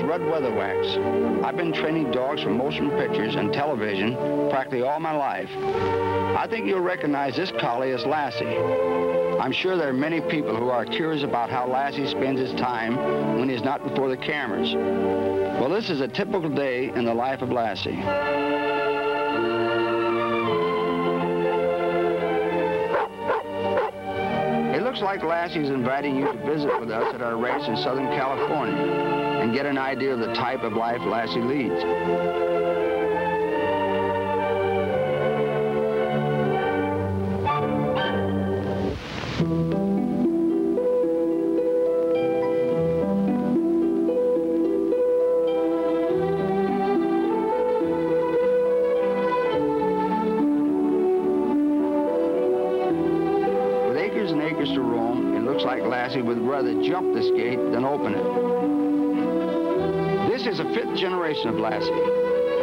is Rudd Weatherwax. I've been training dogs for motion pictures and television practically all my life. I think you'll recognize this collie as Lassie. I'm sure there are many people who are curious about how Lassie spends his time when he's not before the cameras. Well, this is a typical day in the life of Lassie. It looks like Lassie is inviting you to visit with us at our ranch in Southern California and get an idea of the type of life Lassie leads. Would rather jump this gate than open it. This is a 5th generation of Lassie.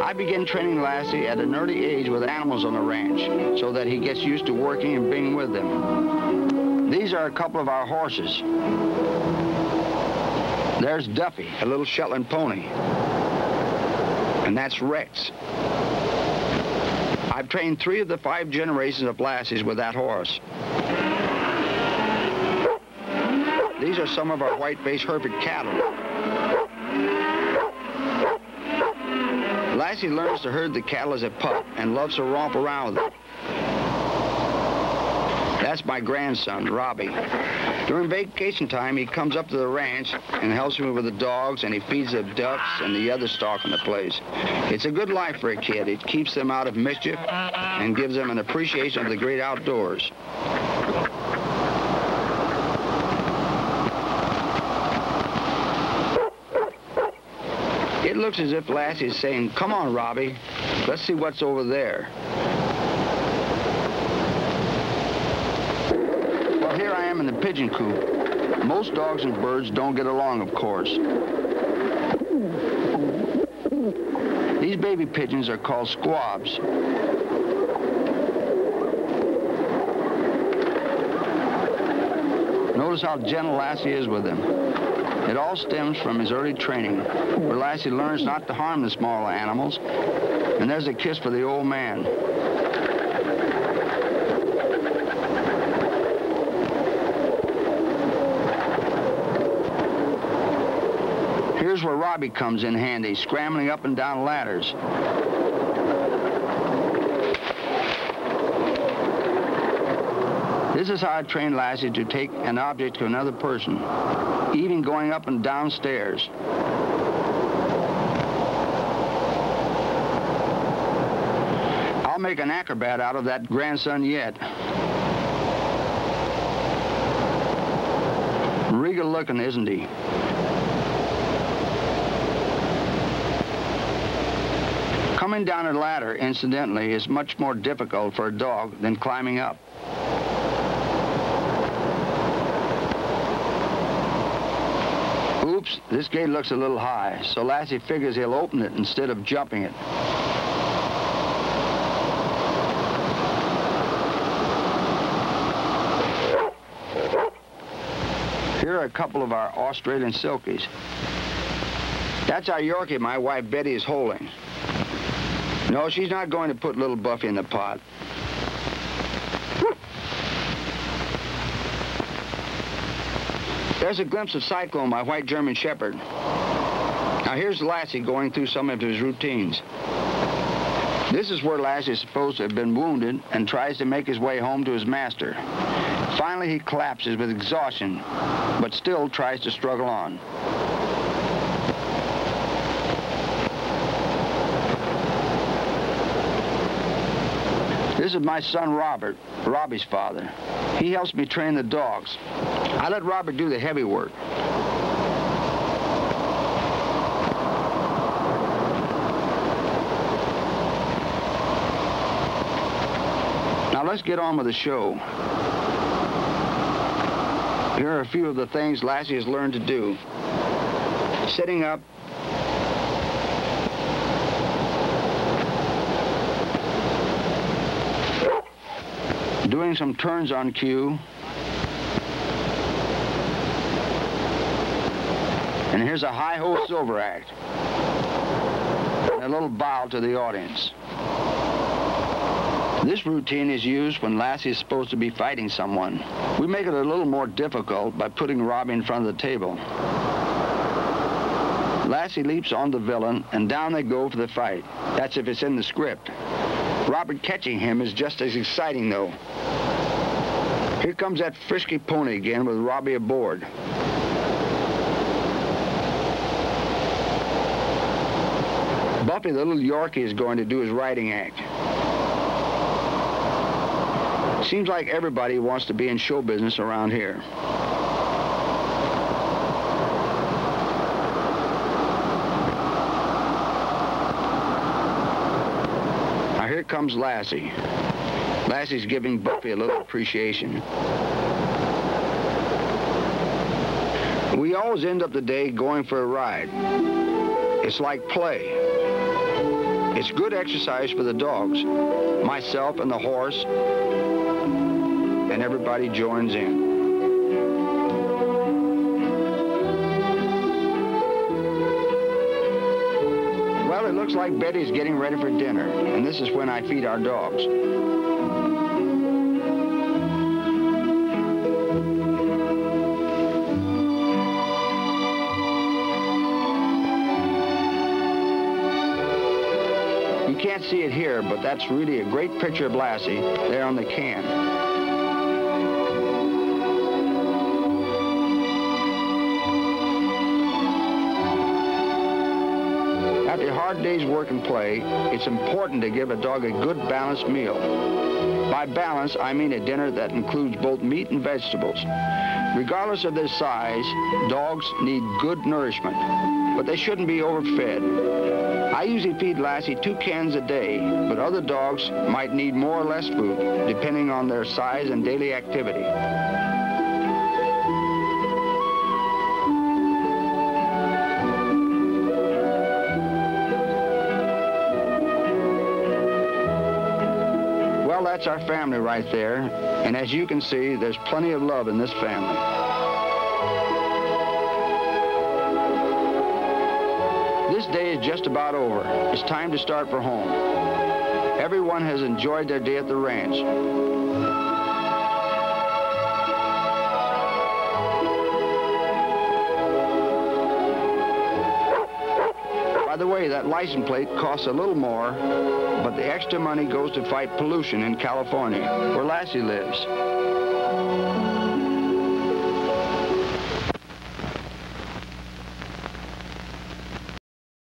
I began training Lassie at an early age with animals on the ranch so that he gets used to working and being with them. These are a couple of our horses. There's Duffy, a little Shetland pony. And that's Rex. I've trained 3 of the 5 generations of Lassies with that horse. These are some of our white-faced Hereford cattle. Lassie learns to herd the cattle as a pup and loves to romp around with them. That's my grandson, Robbie. During vacation time, he comes up to the ranch and helps me with the dogs, and he feeds the ducks and the other stock in the place. It's a good life for a kid. It keeps them out of mischief and gives them an appreciation of the great outdoors. It looks as if Lassie is saying, "Come on, Robbie, let's see what's over there." Well, here I am in the pigeon coop. Most dogs and birds don't get along, of course. These baby pigeons are called squabs. Notice how gentle Lassie is with them. It all stems from his early training, where Lassie learns not to harm the small animals. And there's a kiss for the old man. Here's where Robbie comes in handy, scrambling up and down ladders. This is how I train Lassie to take an object to another person, even going up and down stairs. I'll make an acrobat out of that grandson yet. Regal looking, isn't he? Coming down a ladder, incidentally, is much more difficult for a dog than climbing up. Oops, this gate looks a little high, so Lassie figures he'll open it instead of jumping it. Here are a couple of our Australian Silkies. That's our Yorkie my wife Betty is holding. No, she's not going to put little Buffy in the pot. There's a glimpse of Cyclone, my white German Shepherd. Now here's Lassie going through some of his routines. This is where Lassie is supposed to have been wounded and tries to make his way home to his master. Finally, he collapses with exhaustion, but still tries to struggle on. This is my son, Robert, Robbie's father. He helps me train the dogs. I let Robert do the heavy work. Now let's get on with the show. Here are a few of the things Lassie has learned to do. Sitting up, doing some turns on cue, And here's a hi-ho silver act. And a little bow to the audience. This routine is used when Lassie is supposed to be fighting someone. We make it a little more difficult by putting Robbie in front of the table. Lassie leaps on the villain, and down they go for the fight. That's if it's in the script. Robert catching him is just as exciting, though. Here comes that frisky pony again with Robbie aboard. Buffy, the little Yorkie, is going to do his riding act. Seems like everybody wants to be in show business around here. Now here comes Lassie. Lassie's giving Buffy a little appreciation. We always end up the day going for a ride. It's like play. It's good exercise for the dogs, myself and the horse, and everybody joins in. Well, it looks like Betty's getting ready for dinner, and this is when I feed our dogs. You can't see it here, but that's really a great picture of Lassie there on the can. After a hard day's work and play, it's important to give a dog a good balanced meal. By balance, I mean a dinner that includes both meat and vegetables. Regardless of their size, dogs need good nourishment, but they shouldn't be overfed. I usually feed Lassie 2 cans a day, but other dogs might need more or less food, depending on their size and daily activity. Well, that's our family right there, and as you can see, there's plenty of love in this family. This day is just about over. It's time to start for home. Everyone has enjoyed their day at the ranch. By the way, that license plate costs a little more, but the extra money goes to fight pollution in California, where Lassie lives.